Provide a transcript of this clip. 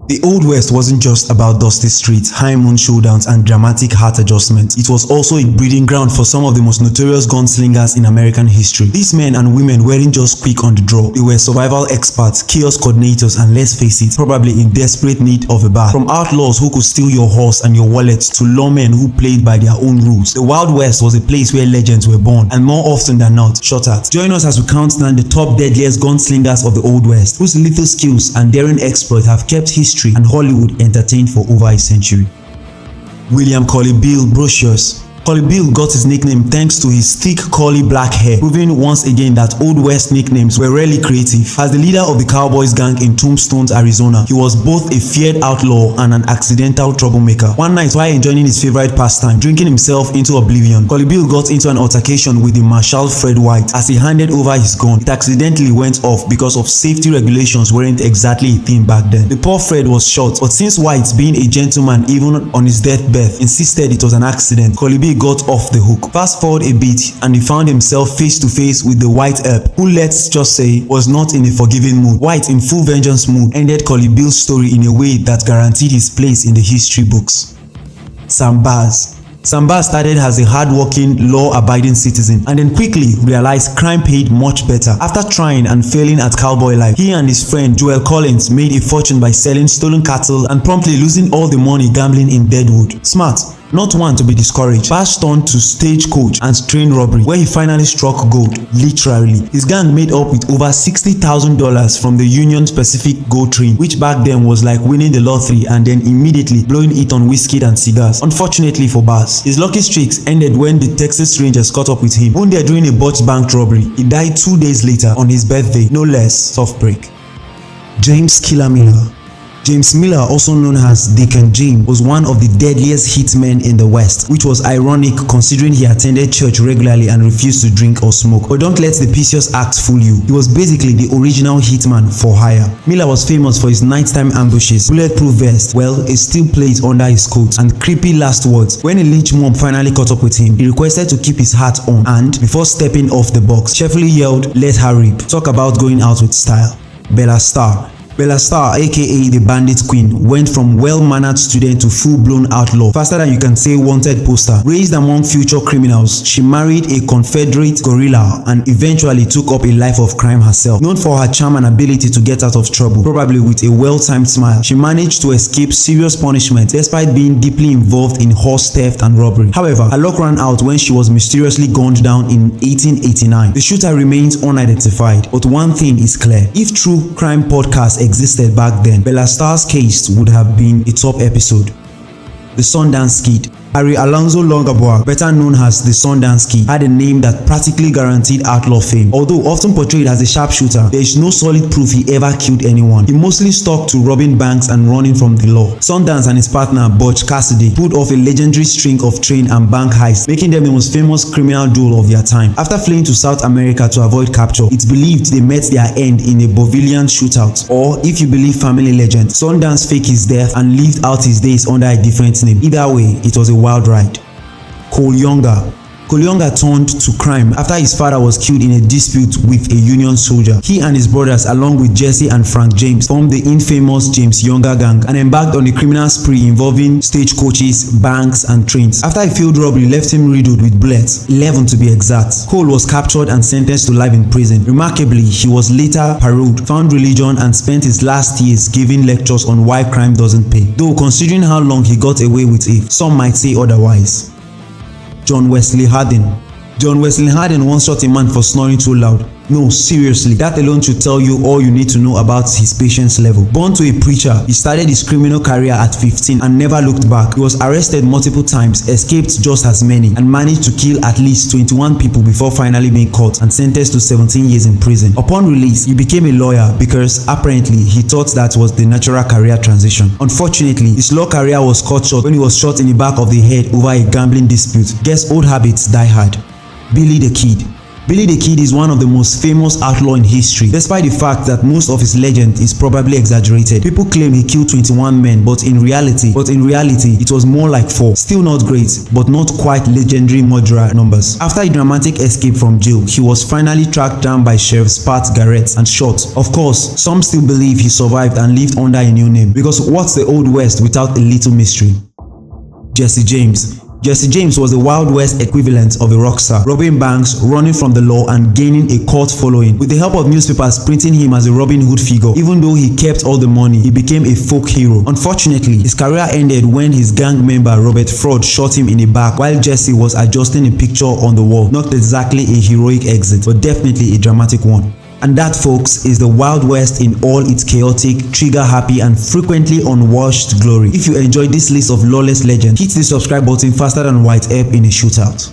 The Old West wasn't just about dusty streets, high moon showdowns, and dramatic heart adjustments. It was also a breeding ground for some of the most notorious gunslingers in American history. These men and women weren't just quick on the draw. They were survival experts, chaos coordinators, and let's face it, probably in desperate need of a bath. From outlaws who could steal your horse and your wallet to lawmen who played by their own rules, the Wild West was a place where legends were born, and more often than not, shot at. Join us as we count down the top deadliest gunslingers of the Old West, whose lethal skills and daring exploits have kept history and Hollywood entertained for over a century. William Collie Bill Brocious. Collie Bill got his nickname thanks to his thick curly black hair, proving once again that Old West nicknames were rarely creative. As the leader of the Cowboys gang in Tombstone, Arizona, he was both a feared outlaw and an accidental troublemaker. One night, while enjoying his favorite pastime, drinking himself into oblivion, Collie Bill got into an altercation with the Marshal Fred White. As he handed over his gun, it accidentally went off because of safety regulations weren't exactly a thing back then. The poor Fred was shot, but since White, being a gentleman even on his deathbed, insisted it was an accident, Collie Bill got off the hook. Fast forward a bit and he found himself face to face with the White Earp, who, let's just say, was not in a forgiving mood. White, in full vengeance mood, ended Collie Bill's story in a way that guaranteed his place in the history books. Sam Bass. Sam Bass started as a hard-working, law-abiding citizen and then quickly realized crime paid much better. After trying and failing at cowboy life, he and his friend Joel Collins made a fortune by selling stolen cattle and promptly losing all the money gambling in Deadwood. Smart. Not one to be discouraged, Bass turned to stagecoach and train robbery, where he finally struck gold, literally. His gang made up with over $60,000 from the Union Pacific Gold Train, which back then was like winning the lottery and then immediately blowing it on whiskey and cigars. Unfortunately for Bass, his lucky streaks ended when the Texas Rangers caught up with him. Wounded during a botched bank robbery, he died 2 days later on his birthday, no less. Soft break. James Killer Miller. James Miller, also known as Deacon Jim, was one of the deadliest hitmen in the West, which was ironic considering he attended church regularly and refused to drink or smoke. But don't let the Pisius act fool you. He was basically the original hitman for hire. Miller was famous for his nighttime ambushes, bulletproof vest, well, a steel plate under his coat, and creepy last words. When a lynch mob finally caught up with him, he requested to keep his hat on and, before stepping off the box, cheerfully yelled, "Let her rip." Talk about going out with style. Bella Starr. Bella Starr, aka the Bandit Queen, went from well-mannered student to full-blown outlaw, faster than you can say wanted poster. Raised among future criminals, she married a Confederate guerrilla and eventually took up a life of crime herself. Known for her charm and ability to get out of trouble, probably with a well-timed smile, she managed to escape serious punishment despite being deeply involved in horse theft and robbery. However, her luck ran out when she was mysteriously gunned down in 1889. The shooter remains unidentified, but one thing is clear. If true crime podcasts existed back then, Bella Starr's case would have been a top episode. The Sundance Kid. Harry Alonzo Longaboa, better known as the Sundance Kid, had a name that practically guaranteed outlaw fame. Although often portrayed as a sharpshooter, there is no solid proof he ever killed anyone. He mostly stuck to robbing banks and running from the law. Sundance and his partner Butch Cassidy pulled off a legendary string of train and bank heists, making them the most famous criminal duo of their time. After fleeing to South America to avoid capture, it's believed they met their end in a Bolivian shootout. Or, if you believe family legend, Sundance faked his death and lived out his days under a different name. Either way, it was a wild ride. Cole Younger. Cole Younger turned to crime after his father was killed in a dispute with a Union soldier. He and his brothers, along with Jesse and Frank James, formed the infamous James Younger gang and embarked on a criminal spree involving stagecoaches, banks, and trains. After a failed robbery left him riddled with bullets, 11 to be exact, Cole was captured and sentenced to life in prison. Remarkably, he was later paroled, found religion, and spent his last years giving lectures on why crime doesn't pay. Though considering how long he got away with it, some might say otherwise. John Wesley Hardin. John Wesley Hardin once shot a man for snoring too loud. No, seriously, that alone should tell you all you need to know about his patience level. Born to a preacher, he started his criminal career at 15 and never looked back. He was arrested multiple times, escaped just as many, and managed to kill at least 21 people before finally being caught and sentenced to 17 years in prison. Upon release, he became a lawyer because apparently he thought that was the natural career transition. Unfortunately, his law career was cut short when he was shot in the back of the head over a gambling dispute. Guess old habits die hard. Billy the Kid. Billy the Kid is one of the most famous outlaw in history, despite the fact that most of his legend is probably exaggerated. People claim he killed 21 men, but in reality it was more like 4. Still not great, but not quite legendary murderer numbers. After a dramatic escape from jail, he was finally tracked down by Sheriff Pat Garrett and shot. Of course, some still believe he survived and lived under a new name, because what's the Old West without a little mystery? Jesse James. Jesse James was the Wild West equivalent of a rock star, robbing banks, running from the law, and gaining a cult following. With the help of newspapers printing him as a Robin Hood figure, even though he kept all the money, he became a folk hero. Unfortunately, his career ended when his gang member Robert Ford shot him in the back while Jesse was adjusting a picture on the wall. Not exactly a heroic exit, but definitely a dramatic one. And that, folks, is the Wild West in all its chaotic, trigger-happy, and frequently unwashed glory. If you enjoyed this list of lawless legends, hit the subscribe button faster than White Ape in a shootout.